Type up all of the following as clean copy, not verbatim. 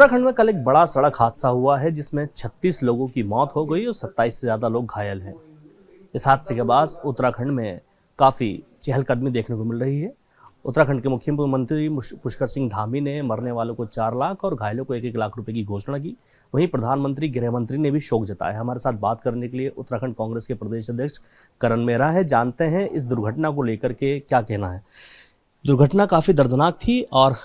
उत्तराखंड में कल एक बड़ा सड़क हादसा हुआ है जिसमें 36 लोगों की मौत हो गई और 27 से ज्यादा लोग घायल हैं। इस हादसे के बाद उत्तराखंड में काफी चहलकदमी देखने को मिल रही है। उत्तराखंड के मुख्यमंत्री पुष्कर सिंह धामी ने मरने वालों को 4 लाख और घायलों को 1-1 लाख रुपए की घोषणा की। वहीं प्रधानमंत्री गृह मंत्री ने भी शोक जताया। हमारे साथ बात करने के लिए उत्तराखंड कांग्रेस के प्रदेश अध्यक्ष करण मेहरा है। जानते हैं इस दुर्घटना को लेकर के क्या कहना है। दुर्घटना काफी दर्दनाक थी और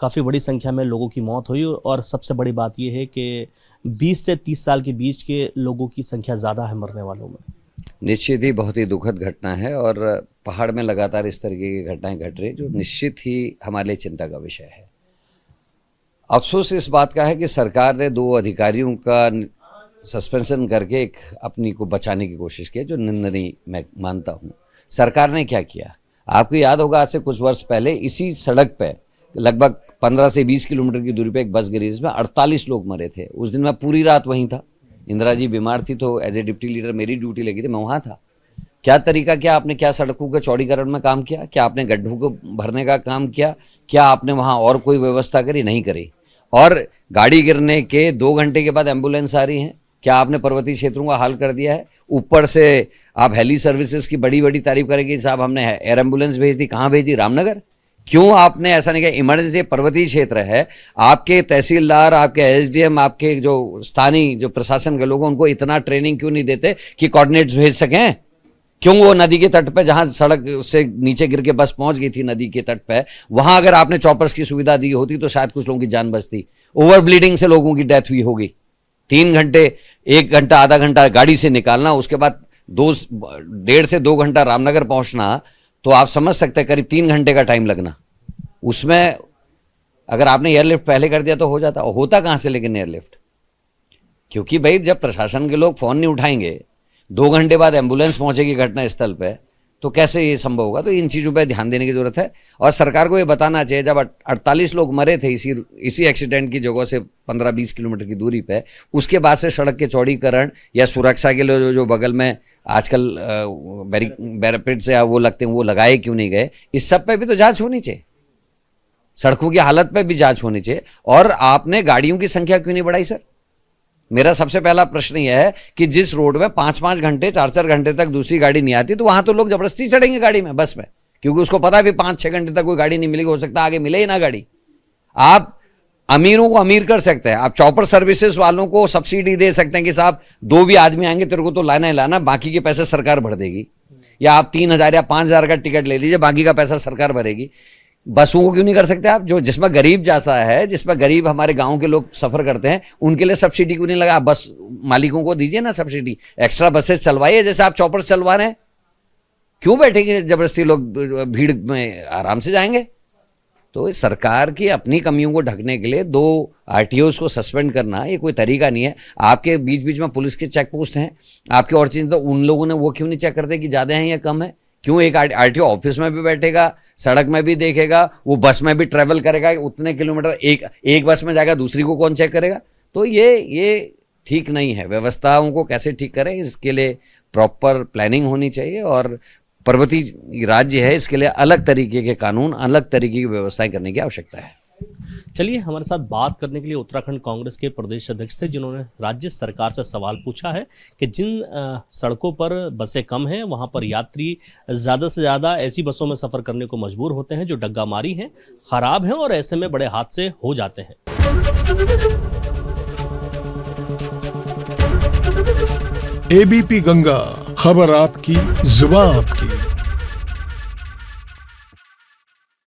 काफ़ी बड़ी संख्या में लोगों की मौत हुई और सबसे बड़ी बात यह है कि 20 से 30 साल के बीच के लोगों की संख्या ज़्यादा है मरने वालों में। निश्चित ही बहुत ही दुखद घटना है और पहाड़ में लगातार इस तरीके की घटनाएं घट रही जो निश्चित ही हमारे लिए चिंता का विषय है। अफसोस इस बात का है कि सरकार ने 2 अधिकारियों का सस्पेंशन करके एक अपनी को बचाने की कोशिश की, जो निंदनीय मैं मानता हूँ। सरकार ने क्या किया, आपको याद होगा, आज से कुछ वर्ष पहले इसी सड़क पर लगभग 15 से 20 किलोमीटर की दूरी पे एक बस गिरी जिसमें 48 लोग मरे थे। उस दिन मैं पूरी रात वहीं था। इंदिरा जी बीमार थी तो एज ए डिप्टी लीडर मेरी ड्यूटी लगी थी, मैं वहाँ था। क्या तरीका किया आपने, क्या सड़कों के चौड़ीकरण में काम किया, क्या आपने गड्ढों को भरने का काम किया, क्या आपने वहाँ और कोई व्यवस्था करी, नहीं करी। और गाड़ी गिरने के 2 घंटे के बाद एम्बुलेंस आ रही हैं, क्या आपने पर्वतीय क्षेत्रों का हाल कर दिया है। ऊपर से आप हेली सर्विसेज की बड़ी बड़ी तारीफ करेंगे, साहब हमने एयर एम्बुलेंस भेज दी, कहाँ भेजी, रामनगर। क्यों आपने ऐसा नहीं किया। इमरजेंसी पर्वतीय क्षेत्र है, आपके तहसीलदार, आपके एसडीएम, आपके जो स्थानीय जो प्रशासन के लोग हैं उनको इतना ट्रेनिंग क्यों नहीं देते कि कोऑर्डिनेट्स भेज सकें। क्यों वो नदी के तट पे जहां सड़क से नीचे गिर के बस पहुंच गई थी नदी के तट पे, वहां अगर आपने चॉपर्स की सुविधा दी होती तो शायद कुछ लोगों की जान बचती। ओवर ब्लीडिंग से लोगों की डेथ हुई होगी। 3 घंटे, 1 घंटा, आधा घंटा गाड़ी से निकालना, उसके बाद 1.5 से 2 घंटा रामनगर पहुंचना, तो आप समझ सकते हैं करीब 3 घंटे का टाइम लगना। उसमें अगर आपने एयरलिफ्ट पहले कर दिया तो हो जाता। होता कहां से लेकिन एयरलिफ्ट, क्योंकि भाई जब प्रशासन के लोग फोन नहीं उठाएंगे, 2 घंटे बाद एम्बुलेंस पहुंचेगी घटनास्थल पे, तो कैसे ये संभव होगा। तो इन चीज़ों पे ध्यान देने की जरूरत है और सरकार को ये बताना चाहिए। जब 48 लोग मरे थे इसी एक्सीडेंट की जगह से 15-20 किलोमीटर की दूरी पे, उसके बाद से सड़क के चौड़ीकरण या सुरक्षा के लिए जो बगल में आजकल बैरिकेड से वो लगते हैं, वो लगाए क्यों नहीं गए। इस सब पे भी तो जांच होनी चाहिए, सड़कों की हालत पे भी जांच होनी चाहिए। और आपने गाड़ियों की संख्या क्यों नहीं बढ़ाई सर। मेरा सबसे पहला प्रश्न यह है कि जिस रोड में 5-5 घंटे, 4-4 घंटे तक दूसरी गाड़ी नहीं आती, तो वहां तो लोग जबरदस्ती चढ़ेंगे गाड़ी में, बस में, क्योंकि उसको पता है भी 5-6 घंटे तक कोई गाड़ी नहीं मिलेगी, हो सकता है आगे मिले ही ना गाड़ी। आप अमीरों को अमीर कर सकते हैं, आप चॉपर सर्विसेज वालों को सब्सिडी दे सकते हैं कि साहब 2 भी आदमी आएंगे तेरे को तो लाना ही लाना, बाकी के पैसे सरकार भर देगी। या आप 3,000 या 5,000 का टिकट ले लीजिए, बाकी का पैसा सरकार भरेगी। बसों को क्यों नहीं कर सकते आप, जो जिसमें गरीब जाता है, जिसमें गरीब हमारे गांव के लोग सफर करते हैं, उनके लिए सब्सिडी क्यों नहीं लगा। बस मालिकों को दीजिए ना सब्सिडी, एक्स्ट्रा बसेस चलवाइए जैसे आप चॉपर चलवा रहे हैं। क्यों बैठेंगे जबरदस्ती लोग, भीड़ में आराम से जाएंगे। तो सरकार की अपनी कमियों को ढकने के लिए 2 आरटीओs को सस्पेंड करना ये कोई तरीका नहीं है। आपके बीच बीच में पुलिस के चेक पोस्ट हैं, आपके और चीज़, तो उन लोगों ने वो क्यों नहीं चेक करते कि ज़्यादा हैं या कम है। क्यों एक आरटीओ ऑफिस में भी बैठेगा, सड़क में भी देखेगा, वो बस में भी ट्रेवल करेगा, उतने किलोमीटर एक बस में जाएगा, दूसरी को कौन चेक करेगा। तो ये ठीक नहीं है। व्यवस्थाओं को कैसे ठीक करें, इसके लिए प्रॉपर प्लानिंग होनी चाहिए और पर्वतीय राज्य है, इसके लिए अलग तरीके के कानून, अलग तरीके की व्यवस्थाएं करने की आवश्यकता है। चलिए, हमारे साथ बात करने के लिए उत्तराखंड कांग्रेस के प्रदेश अध्यक्ष थे, जिन्होंने राज्य सरकार से सवाल पूछा है कि जिन सड़कों पर बसें कम हैं वहां पर यात्री ज़्यादा से ज़्यादा ऐसी बसों में सफ़र करने को मजबूर होते हैं जो डग्गा मारी हैं, ख़राब हैं और ऐसे में बड़े हादसे हो जाते हैं। एबीपी गंगा, खबर आपकी, जुबान आपकी।